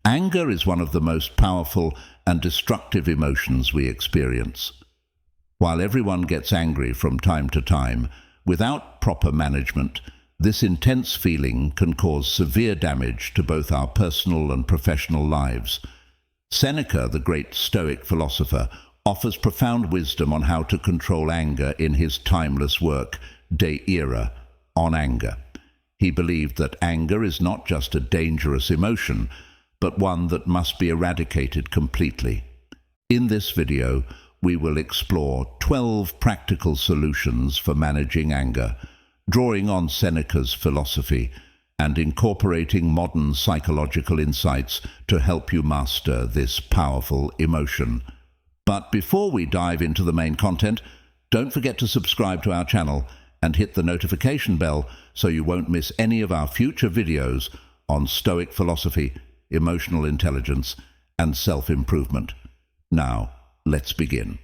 Anger is one of the most powerful and destructive emotions we experience. While everyone gets angry from time to time, without proper management, this intense feeling can cause severe damage to both our personal and professional lives. Seneca, the great Stoic philosopher, offers profound wisdom on how to control anger in his timeless work, De Ira, on anger. He believed that anger is not just a dangerous emotion, but one that must be eradicated completely. In this video, we will explore 12 practical solutions for managing anger, drawing on Seneca's philosophy and incorporating modern psychological insights to help you master this powerful emotion. But before we dive into the main content, don't forget to subscribe to our channel and hit the notification bell so you won't miss any of our future videos on Stoic philosophy, emotional intelligence, and self-improvement. Now, let's begin.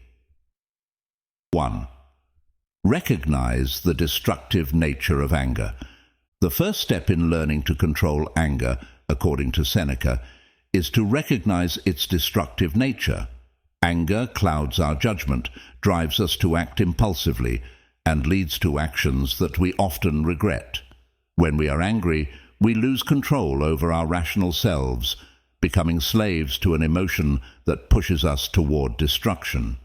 1. Recognize the destructive nature of anger. The first step in learning to control anger, according to Seneca, is to recognize its destructive nature. Anger clouds our judgment, drives us to act impulsively, and leads to actions that we often regret. When we are angry, we lose control over our rational selves, becoming slaves to an emotion that pushes us toward destruction.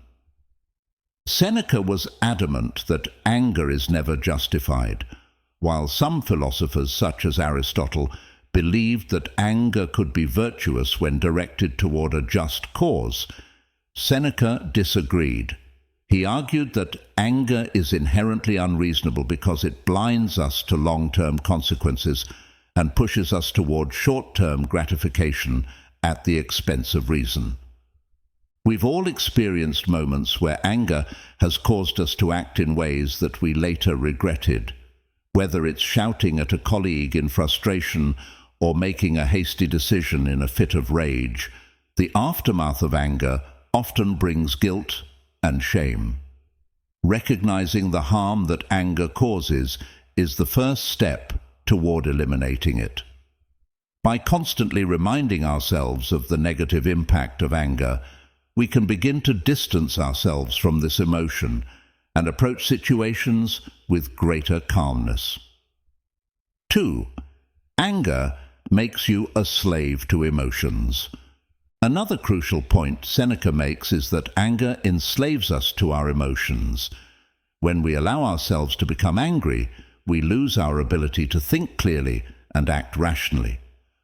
Seneca was adamant that anger is never justified, while some philosophers, such as Aristotle, believed that anger could be virtuous when directed toward a just cause. Seneca disagreed. He argued that anger is inherently unreasonable because it blinds us to long-term consequences and pushes us toward short-term gratification at the expense of reason. We've all experienced moments where anger has caused us to act in ways that we later regretted. Whether it's shouting at a colleague in frustration or making a hasty decision in a fit of rage, the aftermath of anger often brings guilt and shame. Recognizing the harm that anger causes is the first step toward eliminating it. By constantly reminding ourselves of the negative impact of anger, we can begin to distance ourselves from this emotion and approach situations with greater calmness. 2. Anger makes you a slave to emotions. Another crucial point Seneca makes is that anger enslaves us to our emotions. When we allow ourselves to become angry, we lose our ability to think clearly and act rationally.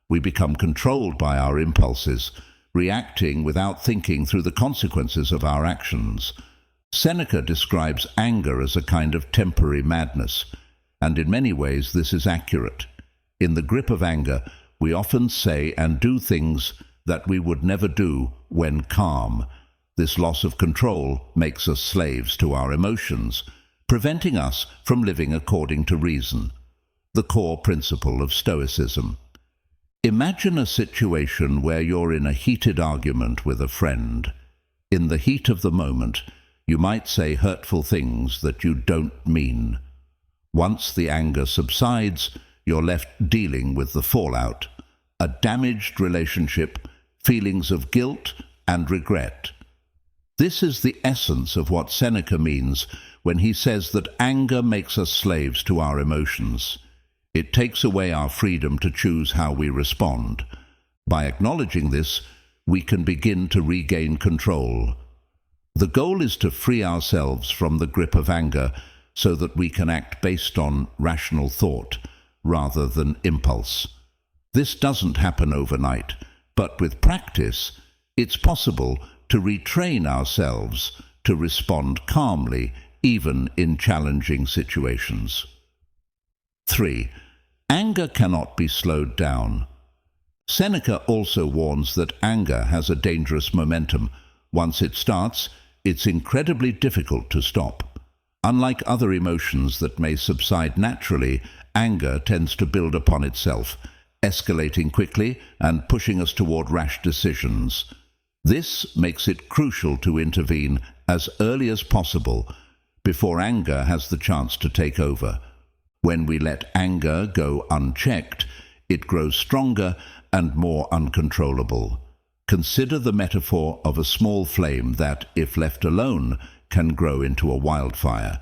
We become controlled by our impulses, reacting without thinking through the consequences of our actions. Seneca describes anger as a kind of temporary madness, and in many ways this is accurate. In the grip of anger, we often say and do things that we would never do when calm. This loss of control makes us slaves to our emotions, preventing us from living according to reason, the core principle of Stoicism. Imagine a situation where you're in a heated argument with a friend. In the heat of the moment, you might say hurtful things that you don't mean. Once the anger subsides, you're left dealing with the fallout, a damaged relationship, feelings of guilt and regret. This is the essence of what Seneca means when he says that anger makes us slaves to our emotions. It takes away our freedom to choose how we respond. By acknowledging this, we can begin to regain control. The goal is to free ourselves from the grip of anger so that we can act based on rational thought rather than impulse. This doesn't happen overnight, but with practice, it's possible to retrain ourselves to respond calmly, even in challenging situations. 3. Anger cannot be slowed down. Seneca also warns that anger has a dangerous momentum. Once it starts, it's incredibly difficult to stop. Unlike other emotions that may subside naturally, anger tends to build upon itself, escalating quickly and pushing us toward rash decisions. This makes it crucial to intervene as early as possible, before anger has the chance to take over. When we let anger go unchecked, it grows stronger and more uncontrollable. Consider the metaphor of a small flame that, if left alone, can grow into a wildfire.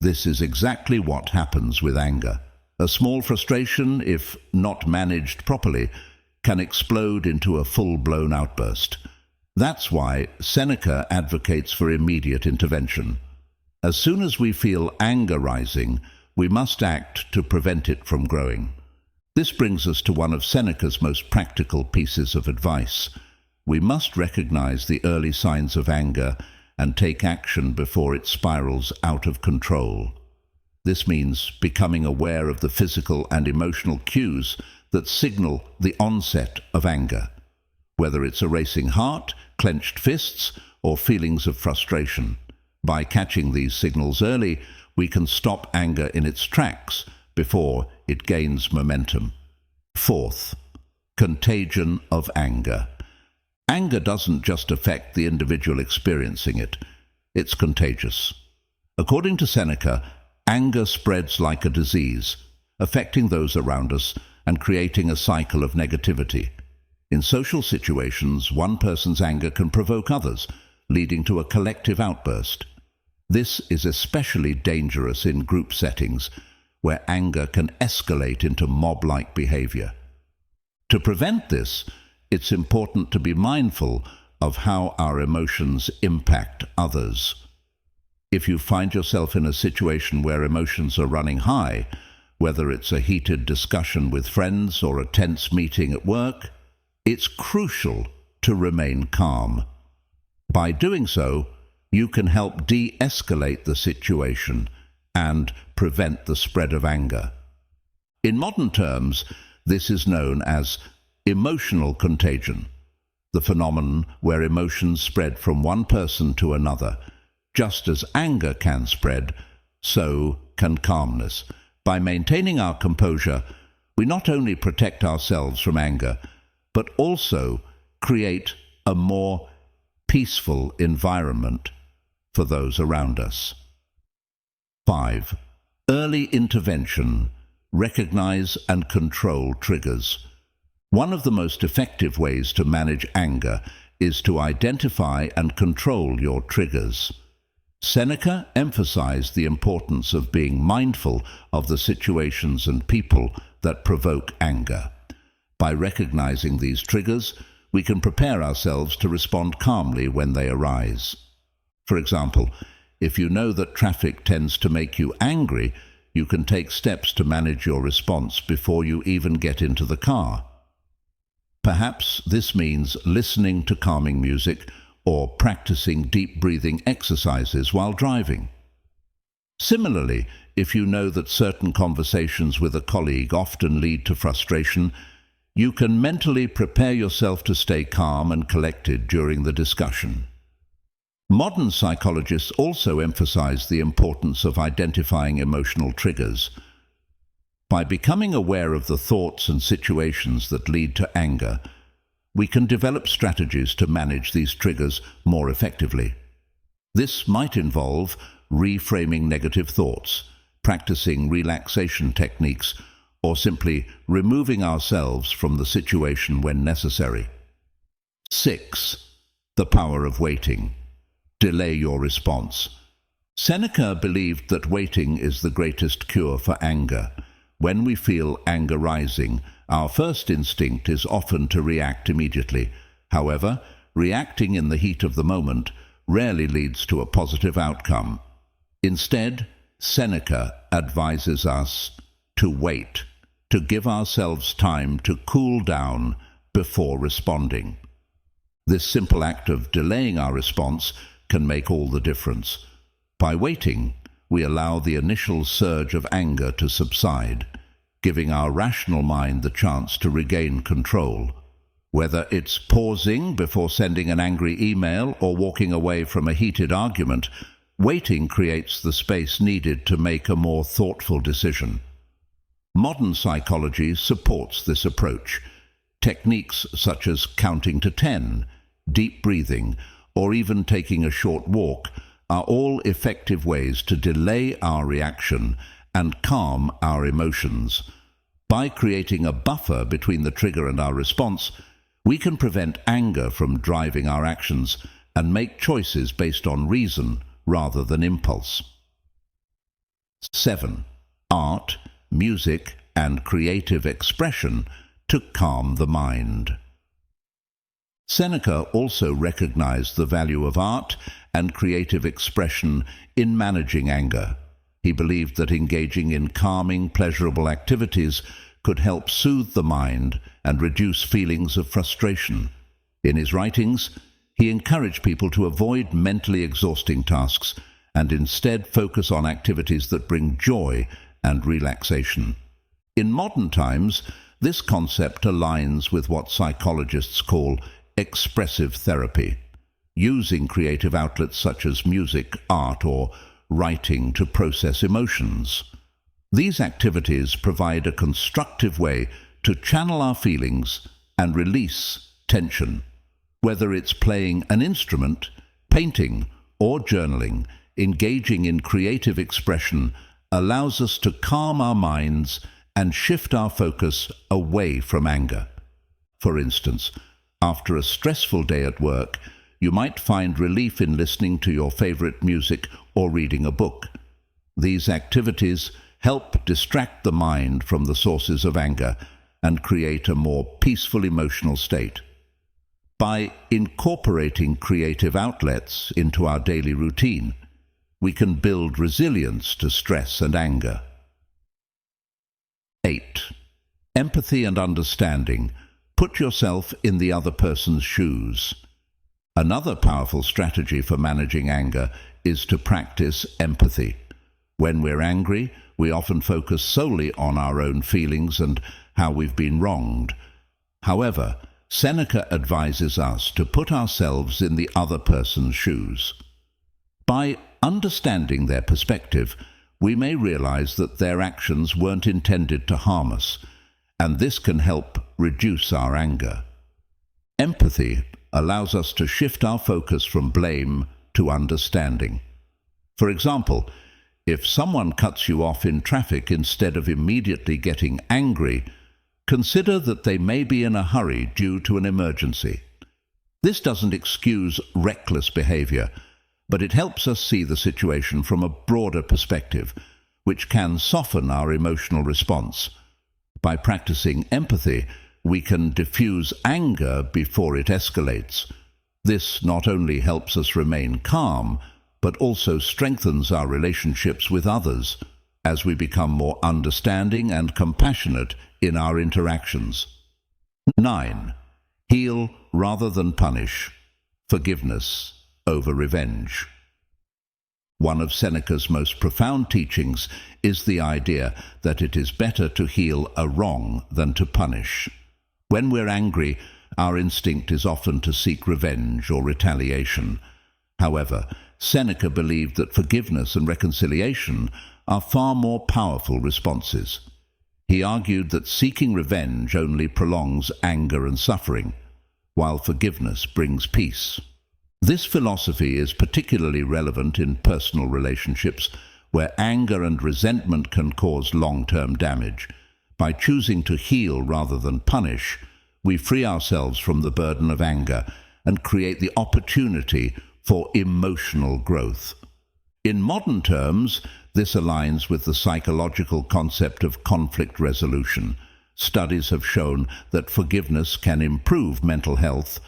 This is exactly what happens with anger. A small frustration, if not managed properly, can explode into a full-blown outburst. That's why Seneca advocates for immediate intervention. As soon as we feel anger rising, we must act to prevent it from growing. This brings us to one of Seneca's most practical pieces of advice. We must recognize the early signs of anger and take action before it spirals out of control. This means becoming aware of the physical and emotional cues that signal the onset of anger, whether it's a racing heart, clenched fists, or feelings of frustration. By catching these signals early, we can stop anger in its tracks before it gains momentum. Fourth, contagion of anger. Anger doesn't just affect the individual experiencing it, it's contagious. According to Seneca, anger spreads like a disease, affecting those around us and creating a cycle of negativity. In social situations, one person's anger can provoke others, leading to a collective outburst. This is especially dangerous in group settings, where anger can escalate into mob-like behavior. To prevent this, it's important to be mindful of how our emotions impact others. If you find yourself in a situation where emotions are running high, whether it's a heated discussion with friends or a tense meeting at work, it's crucial to remain calm. By doing so, you can help de-escalate the situation and prevent the spread of anger. In modern terms, this is known as emotional contagion, the phenomenon where emotions spread from one person to another. Just as anger can spread, so can calmness. By maintaining our composure, we not only protect ourselves from anger, but also create a more peaceful environment for those around us. 5. Early intervention. Recognize and control triggers. One of the most effective ways to manage anger is to identify and control your triggers. Seneca emphasized the importance of being mindful of the situations and people that provoke anger. By recognizing these triggers, we can prepare ourselves to respond calmly when they arise. For example, if you know that traffic tends to make you angry, you can take steps to manage your response before you even get into the car. Perhaps this means listening to calming music or practicing deep breathing exercises while driving. Similarly, if you know that certain conversations with a colleague often lead to frustration, you can mentally prepare yourself to stay calm and collected during the discussion. Modern psychologists also emphasize the importance of identifying emotional triggers. By becoming aware of the thoughts and situations that lead to anger, we can develop strategies to manage these triggers more effectively. This might involve reframing negative thoughts, practicing relaxation techniques, or simply removing ourselves from the situation when necessary. 6. The power of waiting. Delay your response. Seneca believed that waiting is the greatest cure for anger. When we feel anger rising, our first instinct is often to react immediately. However, reacting in the heat of the moment rarely leads to a positive outcome. Instead, Seneca advises us to wait, to give ourselves time to cool down before responding. This simple act of delaying our response can make all the difference. By waiting, we allow the initial surge of anger to subside, giving our rational mind the chance to regain control. Whether it's pausing before sending an angry email or walking away from a heated argument, waiting creates the space needed to make a more thoughtful decision. Modern psychology supports this approach. Techniques such as counting to 10, deep breathing, or even taking a short walk are all effective ways to delay our reaction and calm our emotions. By creating a buffer between the trigger and our response, we can prevent anger from driving our actions and make choices based on reason rather than impulse. 7. Art, music, and creative expression to calm the mind. Seneca also recognized the value of art and creative expression in managing anger. He believed that engaging in calming, pleasurable activities could help soothe the mind and reduce feelings of frustration. In his writings, he encouraged people to avoid mentally exhausting tasks and instead focus on activities that bring joy and relaxation. In modern times, this concept aligns with what psychologists call expressive therapy, using creative outlets such as music, art, or writing to process emotions. These activities provide a constructive way to channel our feelings and release tension. Whether it's playing an instrument, painting, or journaling, engaging in creative expression allows us to calm our minds and shift our focus away from anger. For instance, after a stressful day at work, you might find relief in listening to your favorite music or reading a book. These activities help distract the mind from the sources of anger and create a more peaceful emotional state. By incorporating creative outlets into our daily routine, we can build resilience to stress and anger. 8. Empathy and understanding. Put yourself in the other person's shoes. Another powerful strategy for managing anger is to practice empathy. When we're angry, we often focus solely on our own feelings and how we've been wronged. However, Seneca advises us to put ourselves in the other person's shoes. By understanding their perspective, we may realize that their actions weren't intended to harm us, and this can help reduce our anger. Empathy allows us to shift our focus from blame to understanding. For example, if someone cuts you off in traffic, instead of immediately getting angry, consider that they may be in a hurry due to an emergency. This doesn't excuse reckless behavior, but it helps us see the situation from a broader perspective, which can soften our emotional response. By practicing empathy, we can diffuse anger before it escalates. This not only helps us remain calm, but also strengthens our relationships with others as we become more understanding and compassionate in our interactions. 9. Heal rather than punish. Forgiveness over revenge. One of Seneca's most profound teachings is the idea that it is better to heal a wrong than to punish. When we're angry, our instinct is often to seek revenge or retaliation. However, Seneca believed that forgiveness and reconciliation are far more powerful responses. He argued that seeking revenge only prolongs anger and suffering, while forgiveness brings peace. This philosophy is particularly relevant in personal relationships where anger and resentment can cause long-term damage. By choosing to heal rather than punish, we free ourselves from the burden of anger and create the opportunity for emotional growth. In modern terms, this aligns with the psychological concept of conflict resolution. Studies have shown that forgiveness can improve mental health,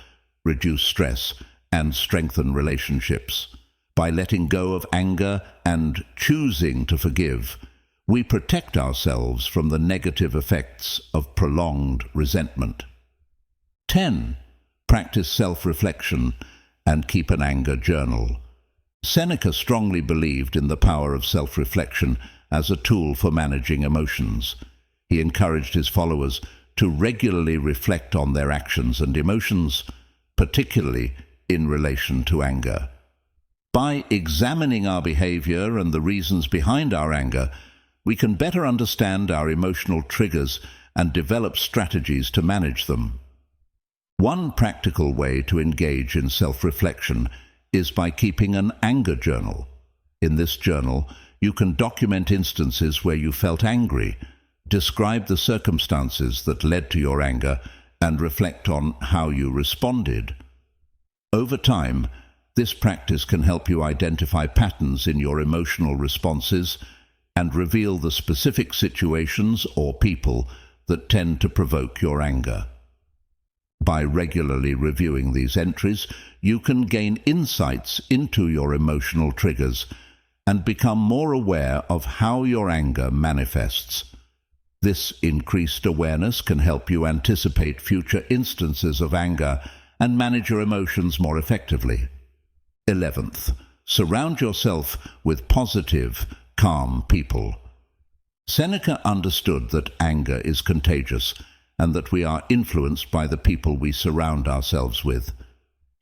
reduce stress, and strengthen relationships. By letting go of anger and choosing to forgive, we protect ourselves from the negative effects of prolonged resentment. 10. Practice self-reflection and keep an anger journal. Seneca strongly believed in the power of self-reflection as a tool for managing emotions. He encouraged his followers to regularly reflect on their actions and emotions, particularly in relation to anger. By examining our behavior and the reasons behind our anger, we can better understand our emotional triggers and develop strategies to manage them. One practical way to engage in self-reflection is by keeping an anger journal. In this journal, you can document instances where you felt angry, Describe the circumstances that led to your anger and reflect on how you responded. Over time, this practice can help you identify patterns in your emotional responses and reveal the specific situations or people that tend to provoke your anger. By regularly reviewing these entries, you can gain insights into your emotional triggers and become more aware of how your anger manifests. This increased awareness can help you anticipate future instances of anger and manage your emotions more effectively. 11th, surround yourself with positive, calm people. Seneca understood that anger is contagious and that we are influenced by the people we surround ourselves with.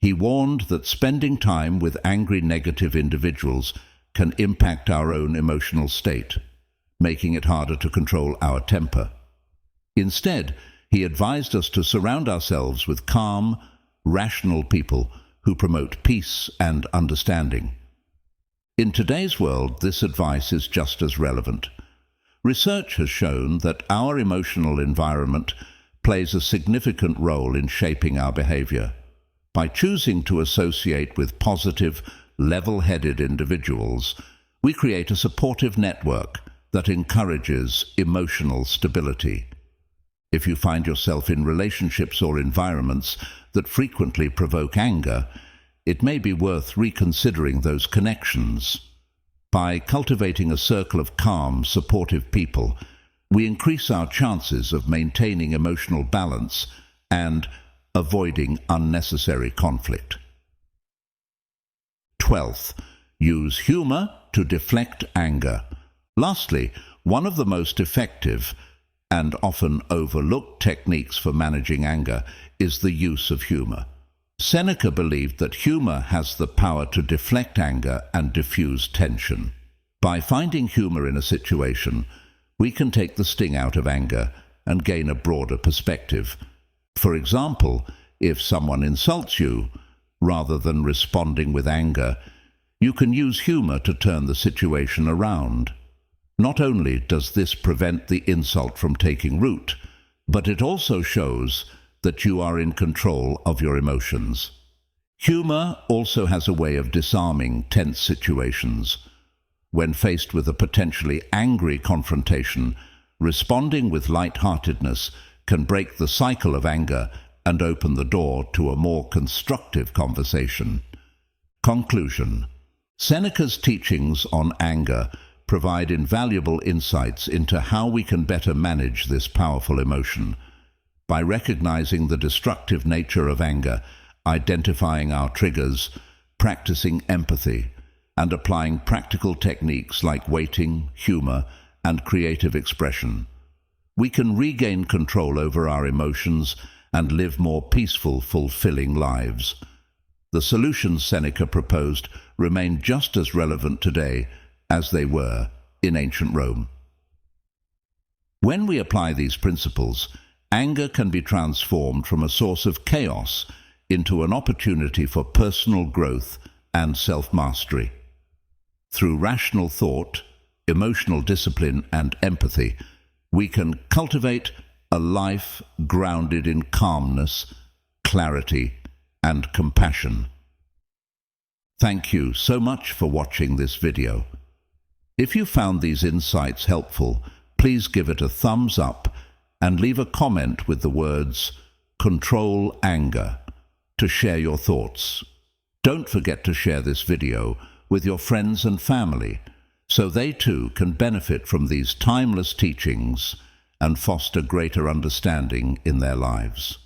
He warned that spending time with angry, negative individuals can impact our own emotional state, making it harder to control our temper. Instead, he advised us to surround ourselves with calm, rational people who promote peace and understanding. In today's world, this advice is just as relevant. Research has shown that our emotional environment plays a significant role in shaping our behavior. By choosing to associate with positive, level-headed individuals, we create a supportive network that encourages emotional stability. If you find yourself in relationships or environments that frequently provoke anger, it may be worth reconsidering those connections. By cultivating a circle of calm, supportive people, we increase our chances of maintaining emotional balance and avoiding unnecessary conflict. 12th, use humor to deflect anger. Lastly, one of the most effective and often overlooked techniques for managing anger is the use of humor. Seneca believed that humor has the power to deflect anger and diffuse tension. By finding humor in a situation, we can take the sting out of anger and gain a broader perspective. For example, if someone insults you, rather than responding with anger, you can use humor to turn the situation around. Not only does this prevent the insult from taking root, but it also shows that you are in control of your emotions. Humor also has a way of disarming tense situations. When faced with a potentially angry confrontation, responding with light-heartedness can break the cycle of anger and open the door to a more constructive conversation. Conclusion. Seneca's teachings on anger provide invaluable insights into how we can better manage this powerful emotion. By recognizing the destructive nature of anger, identifying our triggers, practicing empathy, and applying practical techniques like waiting, humor, and creative expression, we can regain control over our emotions and live more peaceful, fulfilling lives. The solutions Seneca proposed remain just as relevant today as they were in ancient Rome. When we apply these principles, anger can be transformed from a source of chaos into an opportunity for personal growth and self-mastery. Through rational thought, emotional discipline, and empathy, we can cultivate a life grounded in calmness, clarity, and compassion. Thank you so much for watching this video. If you found these insights helpful, please give it a thumbs up and leave a comment with the words "Control Anger" to share your thoughts. Don't forget to share this video with your friends and family so they too can benefit from these timeless teachings and foster greater understanding in their lives.